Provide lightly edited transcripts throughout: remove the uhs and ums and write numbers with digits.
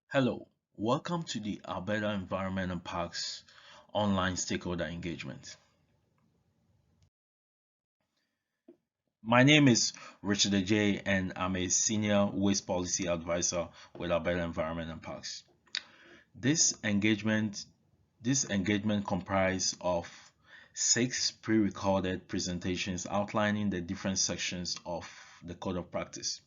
Hello, welcome to the Alberta Environment and Parks online stakeholder engagement. My name is Richard Ajay and I'm a senior waste policy advisor with Alberta Environment and Parks. This engagement this engagement comprised of 6 pre-recorded presentations outlining the different sections of the code of practice.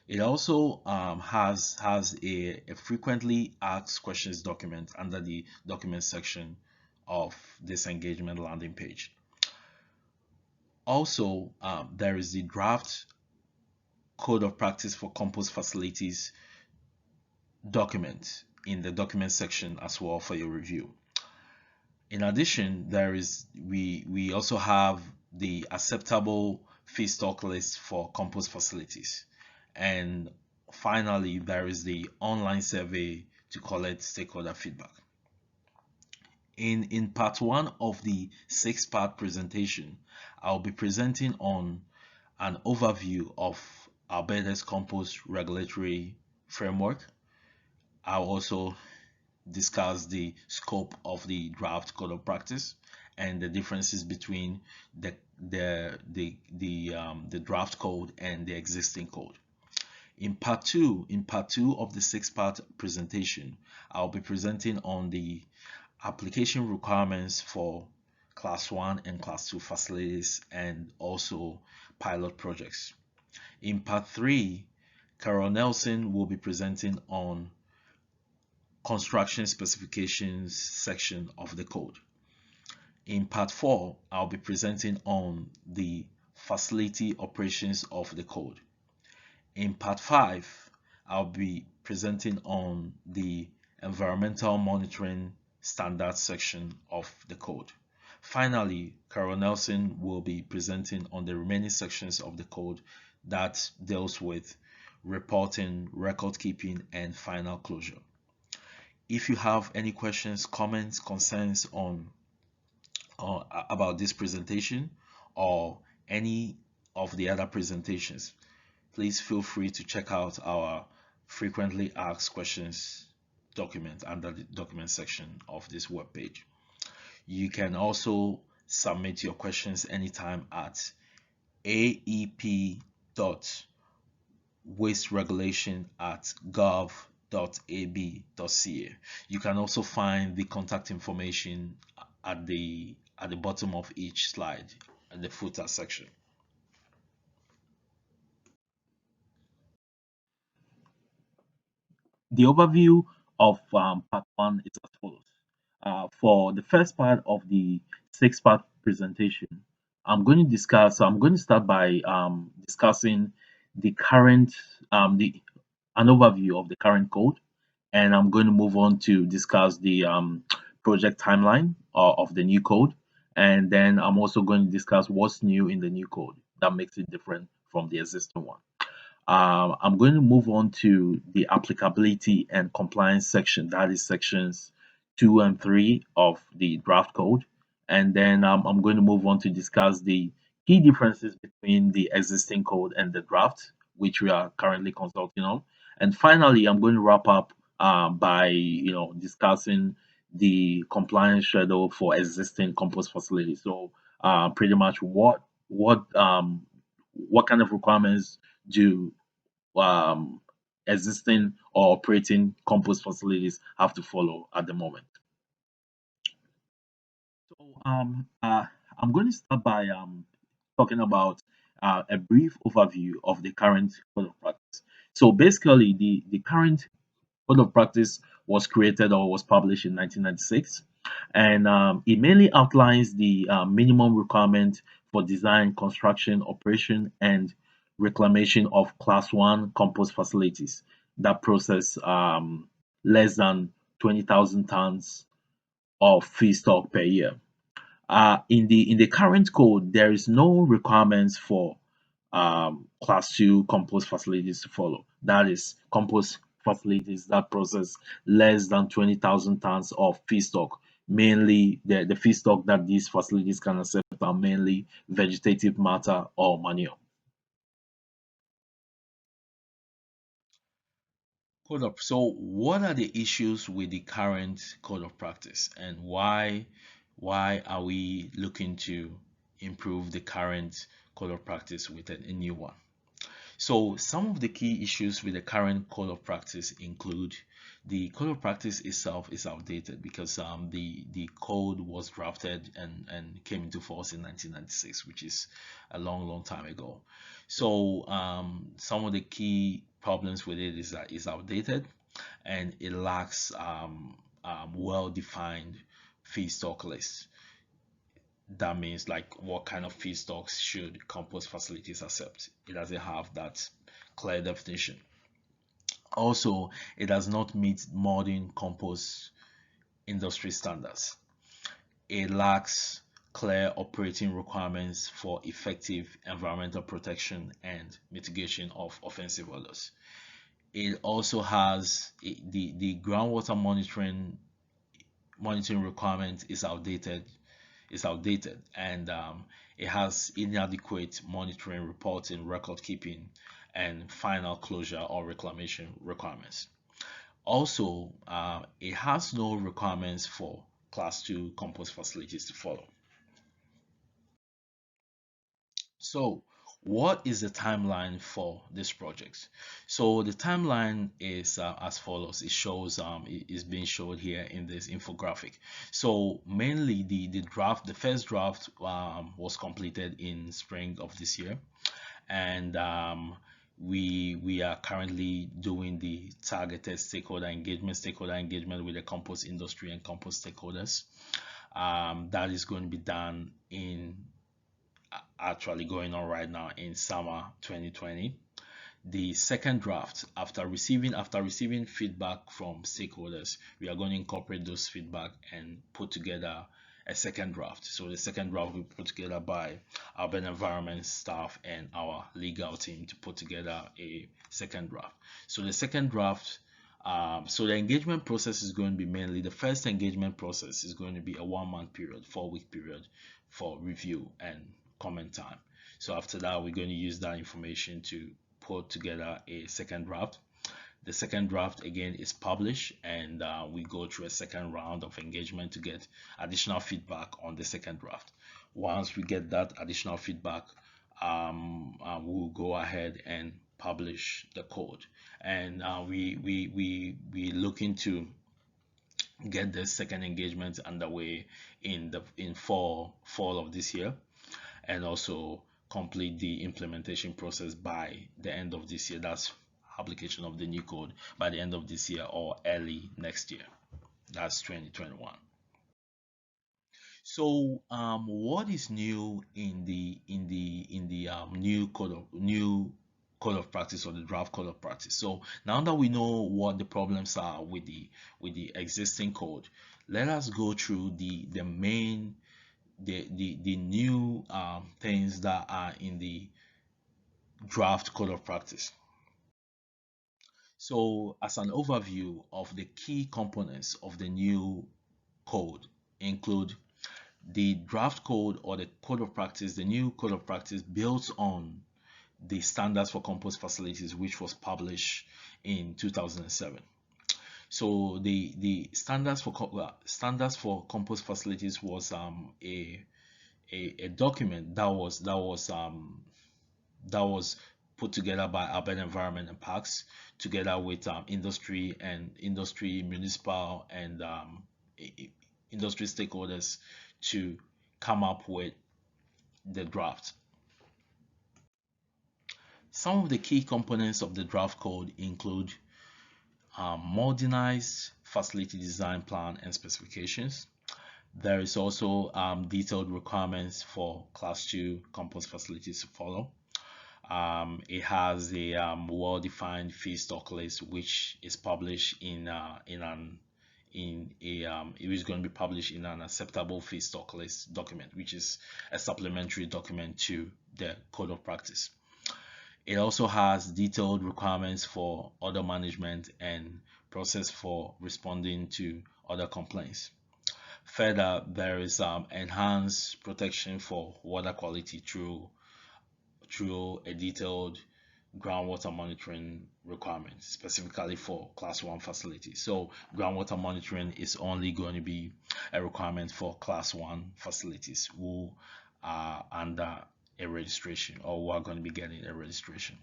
It also has a frequently asked questions document under the document section of this engagement landing page. Also, there is the draft code of practice for compost facilities document in the document section as well for your review. In addition, we also have the acceptable feedstock list for compost facilities. And finally, there is the online survey to collect stakeholder feedback. In part one of the 6-part presentation, I'll be presenting on an overview of Alberta's compost regulatory framework. I'll also discuss the scope of the draft code of practice and the differences between the draft code and the existing code. In part two of the 6-part presentation, I'll be presenting on the application requirements for Class 1 and Class 2 facilities and also pilot projects. In part 3, Carol Nelson will be presenting on construction specifications section of the code. In part 4, I'll be presenting on the facility operations of the code. In part 5, I'll be presenting on the environmental monitoring standards section of the code. Finally, Carol Nelson will be presenting on the remaining sections of the code that deals with reporting, record keeping, and final closure. If you have any questions, comments, concerns on about this presentation or any of the other presentations, please feel free to check out our frequently asked questions document under the document section of this web page. You can also submit your questions anytime at aep.wasteregulation@gov.ab.ca. You can also find the contact information at the bottom of each slide at the footer section. The overview of part one is as follows. For the first part of the 6-part presentation, I'm going to start by discussing the current, an overview of the current code, and I'm going to move on to discuss the project timeline of the new code, and then I'm also going to discuss what's new in the new code that makes it different from the existing one. I'm going to move on to the applicability and compliance section, that is sections 2 and 3 of the draft code. And then I'm going to move on to discuss the key differences between the existing code and the draft, which we are currently consulting on. And finally, I'm going to wrap up by discussing the compliance schedule for existing compost facilities. So pretty much what kind of requirements do um, existing or operating compost facilities have to follow at the moment. So I'm going to start by talking about a brief overview of the current code of practice. So basically, the current code of practice was created or was published in 1996, and it mainly outlines the minimum requirement for design, construction, operation, and reclamation of Class 1 compost facilities that process less than 20,000 tons of feedstock per year. In the current code, there is no requirements for class 2 compost facilities to follow. That is compost facilities that process less than 20,000 tons of feedstock. Mainly, the feedstock that these facilities can accept are mainly vegetative matter or manure. So what are the issues with the current code of practice, and why are we looking to improve the current code of practice with a new one? So some of the key issues with the current code of practice include the code of practice itself is outdated because the code was drafted and came into force in 1996, which is a long time ago. So some of the key problems with it is that it's outdated and it lacks well-defined feedstock lists. That means like what kind of feedstocks should compost facilities accept. It doesn't have that clear definition. Also, it does not meet modern compost industry standards. It lacks clear operating requirements for effective environmental protection and mitigation of offensive odors. It also has the groundwater monitoring requirement is outdated, and it has inadequate monitoring, reporting, record keeping, and final closure or reclamation requirements. Also, it has no requirements for class 2 compost facilities to follow. So what is the timeline for this project? So the timeline is as follows. It shows it is being showed here in this infographic. So mainly the first draft was completed in spring of this year, and we are currently doing the targeted stakeholder engagement with the compost industry and compost stakeholders. That is going to be done in actually going on right now in summer 2020. The second draft, after receiving feedback from stakeholders, we are going to incorporate those feedback and put together a second draft. So the second draft will be put together by urban environment staff and our legal team to put together a second draft. So the second draft, so the engagement process is going to be mainly, the first engagement process is going to be a 1 month period, 4 week period for review and comment time. So after that, we're going to use that information to put together a second draft. The second draft again is published, and we go through a second round of engagement to get additional feedback on the second draft. Once we get that additional feedback, we'll go ahead and publish the code, and we looking to get the second engagement underway in fall of this year, and also complete the implementation process by the end of this year. That's application of the new code by the end of this year or early next year. That's 2021. So what is new in the new code of practice, or the draft code of practice? So now that we know what the problems are with the existing code, let us go through the main the new things that are in the draft code of practice. So as an overview of the key components of the new code include the draft code, or the code of practice. The new code of practice builds on the standards for compost facilities, which was published in 2007. So the standards for compost facilities was a document that was put together by Urban Environment and Parks, together with industry, municipal, and industry stakeholders to come up with the draft. Some of the key components of the draft code include modernized facility design plan and specifications. There is also detailed requirements for class 2 compost facilities to follow. It has a well-defined feedstock list, which is published it is going to be published in an acceptable feedstock list document, which is a supplementary document to the code of practice. It also has detailed requirements for odor management and process for responding to other complaints. Further, there is enhanced protection for water quality through a detailed groundwater monitoring requirements specifically for class 1 facilities. So groundwater monitoring is only going to be a requirement for class 1 facilities who are under a registration or who are going to be getting a registration.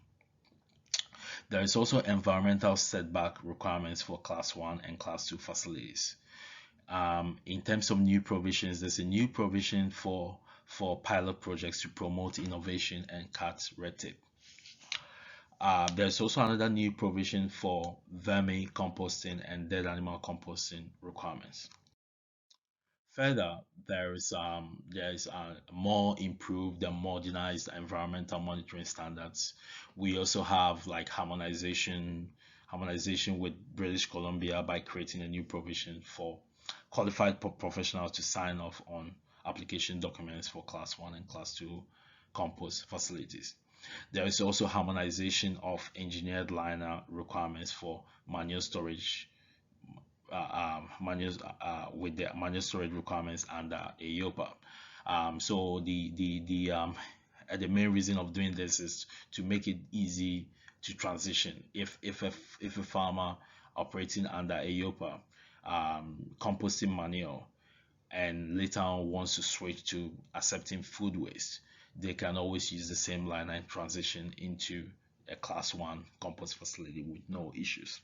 There is also environmental setback requirements for class 1 and class 2 facilities. In terms of new provisions, there's a new provision for pilot projects to promote innovation and cut red tape. There's also another new provision for vermi composting and dead animal composting requirements. Further, there is more improved and modernized environmental monitoring standards. We also have like harmonization with British Columbia by creating a new provision for qualified professionals to sign off on application documents for class 1 and class 2 compost facilities. There is also harmonization of engineered liner requirements for manual storage with the manual storage requirements under AEOPA. So the main reason of doing this is to make it easy to transition. If a farmer operating under AEOPA composting manure and later on wants to switch to accepting food waste, they can always use the same line and transition into a class 1 compost facility with no issues.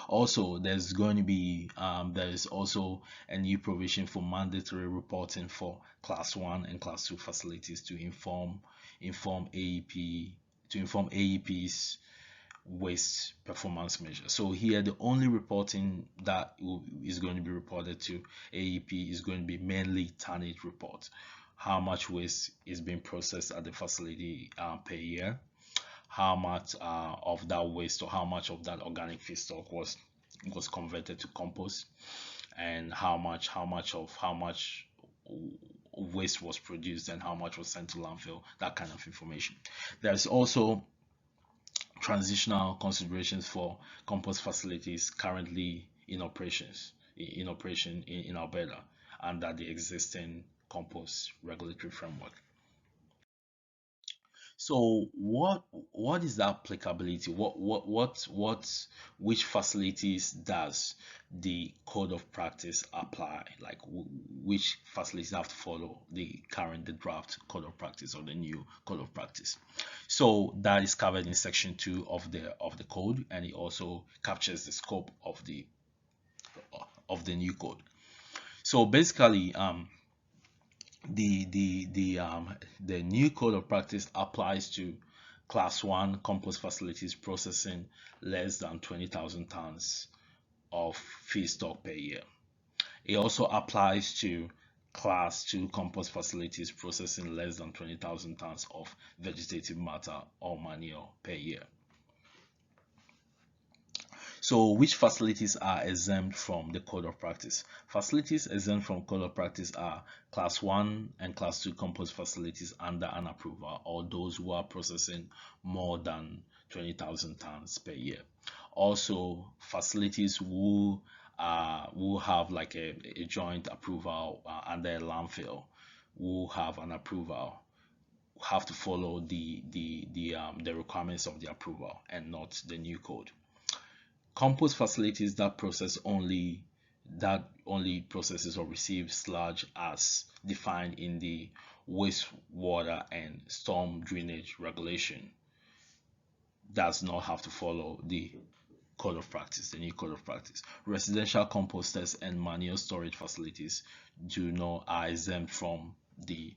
Also, there is also a new provision for mandatory reporting for class 1 and class 2 facilities to inform AEP's waste performance measure. So here the only reporting that is going to be reported to AEP is going to be mainly tonnage report. How much waste is being processed at the facility per year, how much of that waste or how much of that organic feedstock was converted to compost, and how much waste was produced and how much was sent to landfill, that kind of information. There's also transitional considerations for compost facilities currently in operation in Alberta under the existing compost regulatory framework. So what is the applicability? Which facilities does the code of practice apply? Like which facilities have to follow the draft code of practice or the new code of practice? So that is covered in section 2 of the code, and it also captures the scope of the new code. So basically, the new code of practice applies to class 1 compost facilities processing less than 20,000 tons of feedstock per year. It also applies to class 2 compost facilities processing less than 20,000 tons of vegetative matter or manure per year. So which facilities are exempt from the code of practice? Facilities exempt from code of practice are class 1 and class 2 compost facilities under an approval, or those who are processing more than 20,000 tons per year. Also, facilities who have like a joint approval under a landfill, who have an approval, have to follow the requirements of the approval and not the new code. Compost facilities that only processes or receives sludge as defined in the wastewater and storm drainage regulation does not have to follow the code of practice, the new code of practice. Residential composters and manure storage facilities are exempt from the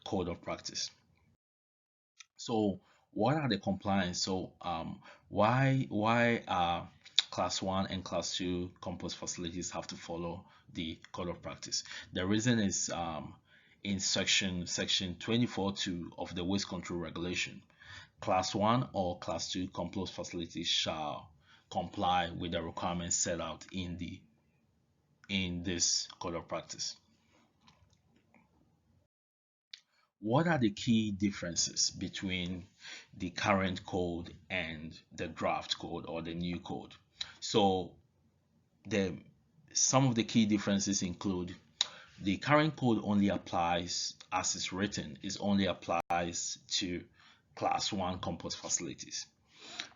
code of practice. So what are the compliance? So why are class 1 and class 2 compost facilities have to follow the code of practice? The reason is in section 24(2) of the waste control regulation. Class 1 or class 2 compost facilities shall comply with the requirements set out in this code of practice. What are the key differences between the current code and the draft code or the new code? So some of the key differences include the current code only applies, as it's written, only applies to Class 1 compost facilities.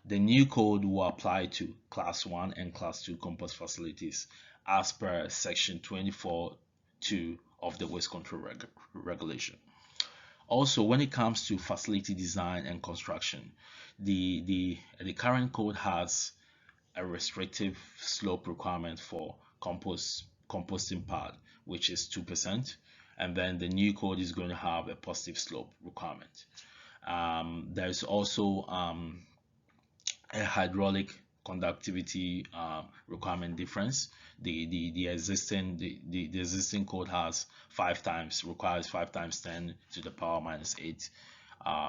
The new code will apply to Class 1 and Class 2 compost facilities as per Section 24(2) of the Waste Control Regulation. Also, when it comes to facility design and construction, the current code has a restrictive slope requirement for composting pad, which is 2%, and then the new code is going to have a positive slope requirement. There's also a hydraulic conductivity requirement difference. The existing code has requires 5 times 10 to the power minus 8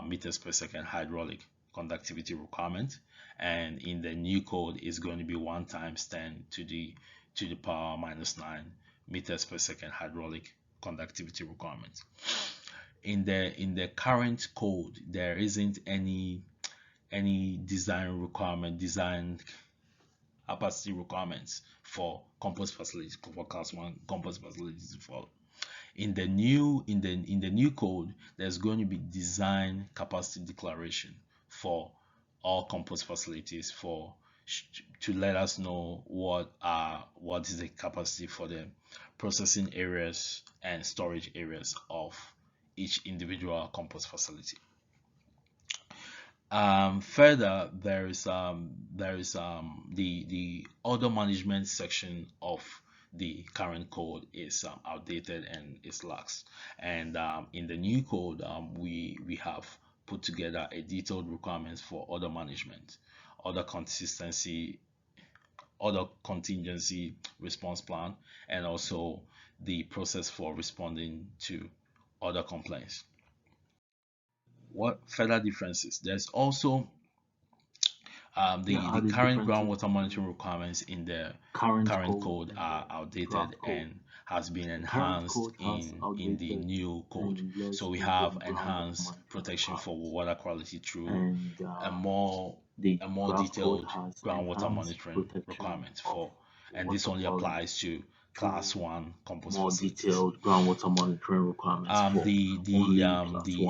meters per second hydraulic conductivity requirement, and in the new code is going to be 1 times 10 to the power minus 9 meters per second hydraulic conductivity requirement. In the current code, there isn't any design capacity requirements for compost facilities, for Class 1 compost facilities to follow. In the new code, there's going to be design capacity declaration for all compost facilities to let us know what is the capacity for the processing areas and storage areas of each individual compost facility. Further, there is the order management section of the current code is outdated and is lax, and in the new code we have put together a detailed requirements for order management, order contingency response plan, and also the process for responding to order complaints. What further differences? There's also the current groundwater monitoring requirements in the current code are outdated and has been enhanced in the new code. So we have enhanced protection for water quality through a more detailed groundwater monitoring requirement and this only applies to Class 1 compost facilities. Detailed groundwater monitoring requirements the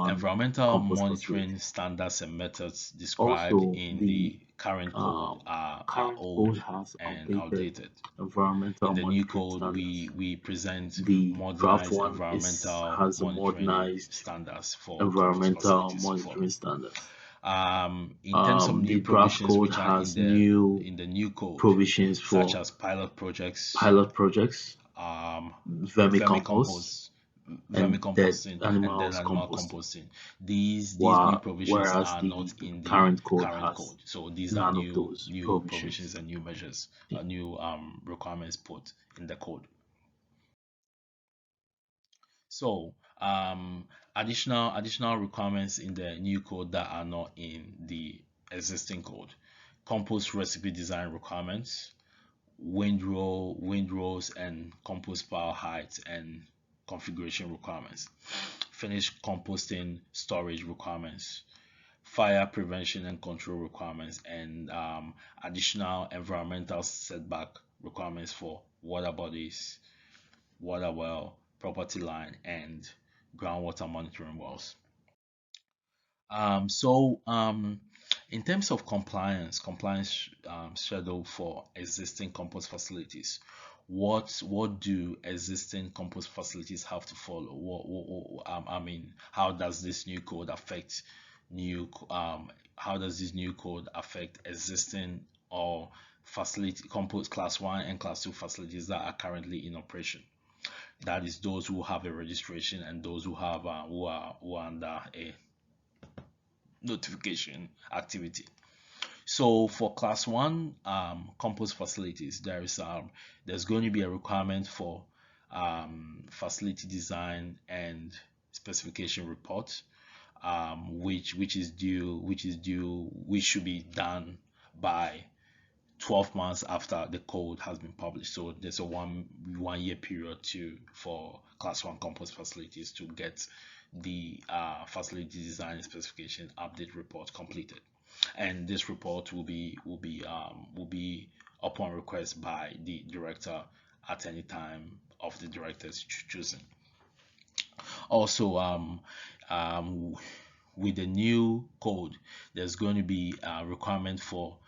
environmental monitoring standards and methods described in the current code are old and outdated. In the new code, we present modernized environmental monitoring standards for environmental monitoring standards. In terms of new provisions which are in the new code, provisions for such as pilot projects, vermicompost, vermicomposting, and then animal composting. These new provisions are not in the current code. So these are new provisions and new measures, new requirements put in the code. So additional requirements in the new code that are not in the existing code: compost recipe design requirements, windrows and compost pile heights and configuration requirements, finished composting storage requirements, fire prevention and control requirements, and additional environmental setback requirements for water bodies, water well, property line, and groundwater monitoring wells. In terms of compliance schedule for existing compost facilities, what do existing compost facilities have to follow? How does this new code affect existing or facility compost Class 1 and Class 2 facilities that are currently in operation? That is those who have a registration and those who have who are under a notification activity. So for Class 1 compost facilities, there's going to be a requirement for facility design and specification report, which should be done by 12 months after the code has been published. So there's a one year period for Class 1 compost facilities to get the facility design and specification update report completed, and this report will be upon request by the director at any time of the director's choosing. Also, with the new code, there's going to be a requirement for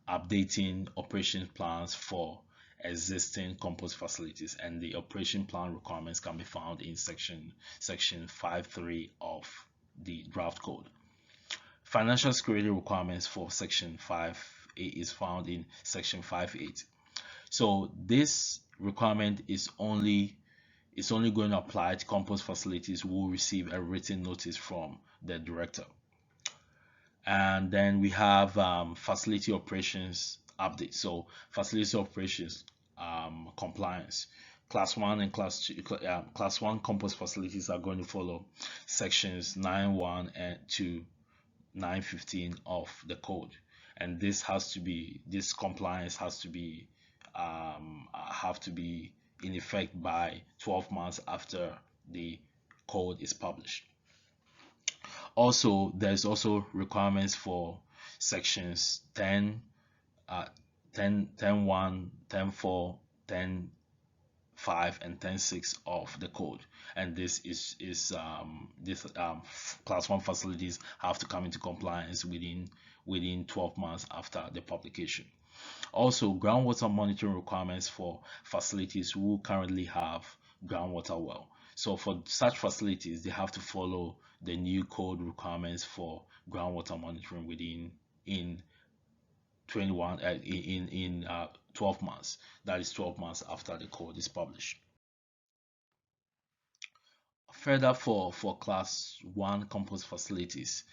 updating operation plans for existing compost facilities, and the operation plan requirements can be found in section 5.3 of the draft code. Financial security requirements for section 5 is found in section 5.8. So this requirement is only going to apply to compost facilities who will receive a written notice from the director. And then we have facility operations update. So facility operations compliance. Class 1 and Class 2, Class 1 compost facilities are going to follow sections 9.1 and to 9.15 of the code, and this compliance has to be in effect by 12 months after the code is published. Also, there's also requirements for sections 10, 10.1, 10.4, 10.5, and 10.6 of the code, and this class 1 facilities have to come into compliance within 12 months after the publication. Also, groundwater monitoring requirements for facilities who currently have groundwater well. So for such facilities, they have to follow the new code requirements for groundwater monitoring in 12 months. That is 12 months after the code is published. Further, for class 1 compost facilities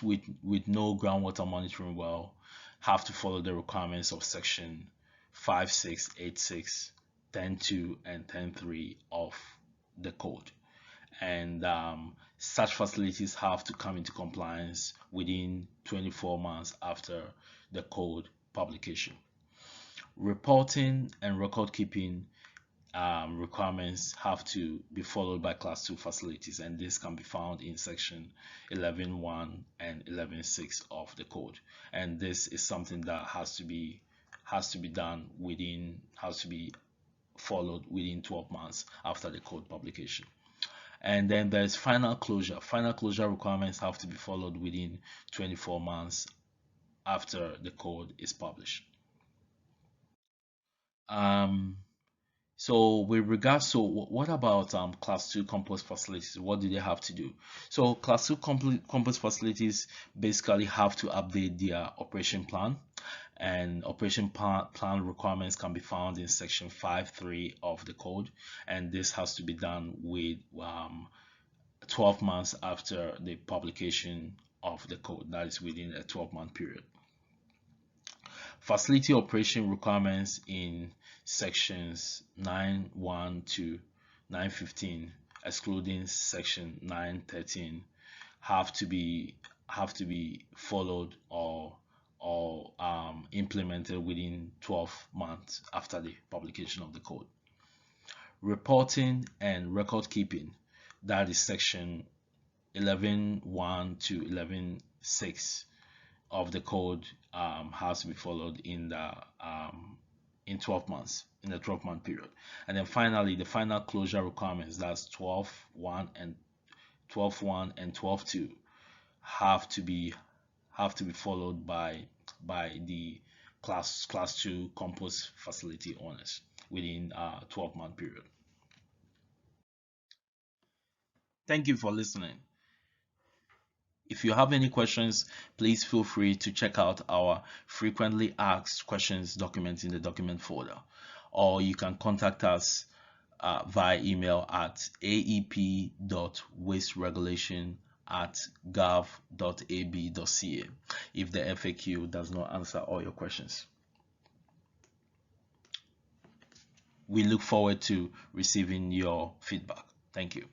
with no groundwater monitoring well have to follow the requirements of section 5.6, 8.6, 10.2, and 10.3 of the code, and such facilities have to come into compliance within 24 months after the code publication. Reporting and record keeping requirements have to be followed by class 2 facilities, and this can be found in section 11.1 and 11.6 of the code, and this is something that has to be followed within 12 months after the code publication. And then there's final closure requirements have to be followed within 24 months after the code is published. So with regards to what about class 2 compost facilities, what do they have to do? So class 2 compost facilities basically have to update their operation plan, and operation plan requirements can be found in section 5.3 of the code, and this has to be done with 12 months after the publication of the code, that is within a 12-month period. Facility operation requirements in sections 9.1 to 9.15, excluding section 9.13, have to be followed or implemented within 12 months after the publication of the code. Reporting and record keeping, that is section 11.1 to 11.6 of the code, has to be followed in the 12 months, in the 12-month period. And then finally, the final closure requirements, that's 12.1 and 12.2, have to be followed by the class 2 compost facility owners within a 12-month period. Thank you for listening. If you have any questions, please feel free to check out our frequently asked questions document in the document folder, or you can contact us via email at aep.wasteregulation@gov.ab.ca if the FAQ does not answer all your questions. We look forward to receiving your feedback. Thank you.